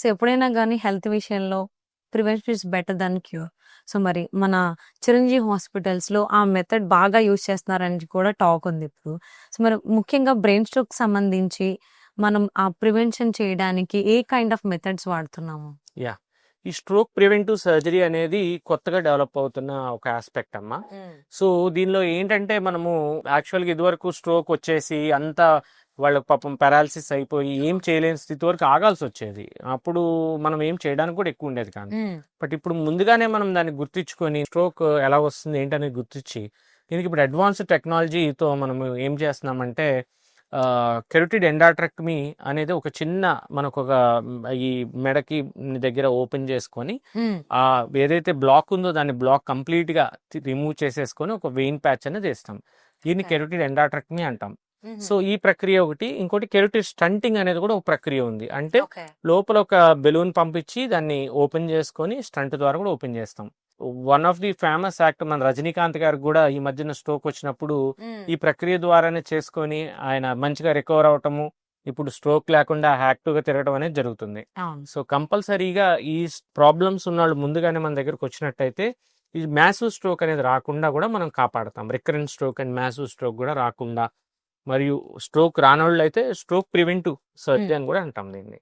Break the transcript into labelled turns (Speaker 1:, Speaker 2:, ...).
Speaker 1: So, ఎప్పుడైనా గానీ health విషయంలో prevention is better than cure. So, మరి మన చిరంజీవి హాస్పిటల్స్‌లో ఆ మెథడ్ బాగా యూజ్ చేస్తున్నారని కూడా టాక్ ఉంది ఇప్పుడు. సో, మరి ముఖ్యంగా బ్రెయిన్ స్ట్రోక్‌కి సంబంధించి మనం ఆ ప్రివెన్షన్ చేయడానికి ఏ కైండ్ ఆఫ్ మెథడ్స్ వాడుతున్నాము?
Speaker 2: యాహ్! ఈ స్ట్రోక్ ప్రివెంటివ్ సర్జరీ అనేది కొత్తగా డెవలప్ అవుతున్న ఒక ఆస్పెక్ట్ అమ్మా. సో, దీనిలో ఏంటంటే మనము యాక్చువల్‌గా ఇదివరకు స్ట్రోక్ వచ్చేసి అంతా వాళ్ళకి పాపం పారాలిసిస్ అయిపోయి ఏం చేయలేని స్థితి వరకు ఆగాల్సొచ్చేది. అప్పుడు మనం ఏం చేయడానికి కూడా ఎక్కువ ఉండేది కాదు. బట్ ఇప్పుడు ముందుగానే మనం దాన్ని గుర్తించుకొని స్ట్రోక్ ఎలా వస్తుంది ఏంటనేది గుర్తించి దీనికి ఇప్పుడు అడ్వాన్స్డ్ టెక్నాలజీతో మనము ఏం చేస్తున్నామంటే కెరోటిడ్ ఎండాట్రెక్టమీ అనేది ఒక చిన్న మనకొక ఈ మెడకి దగ్గర ఓపెన్ చేసుకొని ఏదైతే బ్లాక్ ఉందో దాన్ని బ్లాక్ కంప్లీట్‌గా రిమూవ్ చేసేసుకొని ఒక వెయిన్ ప్యాచ్ అనేది వేస్తాం. దీన్ని
Speaker 1: ఓకే.
Speaker 2: కెరోటిడ్ ఎండాట్రెక్టమీ అంటాం.
Speaker 1: హుహు.
Speaker 2: సో, ఈ ప్రక్రియ ఒకటి. ఇంకోటి కెరోటిడ్ స్టంటింగ్ అనేది కూడా ఒక ప్రక్రియ ఉంది. అంటే
Speaker 1: ఓకే.
Speaker 2: లోపల ఒక బెలూన్ పంపించి దాన్ని ఓపెన్ చేసుకొని స్టంట్ ద్వారా కూడా ఓపెన్ చేస్తాం. One of the famous actor మన రజనీకాంత్ గారికి కూడా ఈ మధ్యన స్ట్రోక్ వచ్చినప్పుడు ఈ ప్రక్రియ ద్వారానే చేసుకొని ఆయన మంచిగా రికవర్ అవ్వటము, ఇప్పుడు స్ట్రోక్ లేకుండా యాక్టివ్‌గా తిరగడం అనేది జరుగుతుంది.
Speaker 1: అవును.
Speaker 2: సో, కంపల్సరీగా ఈ ప్రాబ్లమ్స్ ఉన్నోళ్ళు ముందుగానే మన దగ్గరికి వచ్చినట్టయితే ఈ మ్యాసివ్ స్ట్రోక్ అనేది రాకుండా కూడా మనం కాపాడతాం. Recurrent stroke and massive stroke కూడా రాకుండా, మరియు స్ట్రోక్ రానోళ్ళైతే స్ట్రోక్ ప్రివెంటివ్ సర్జరీ అని కూడా అంటాం దీన్ని.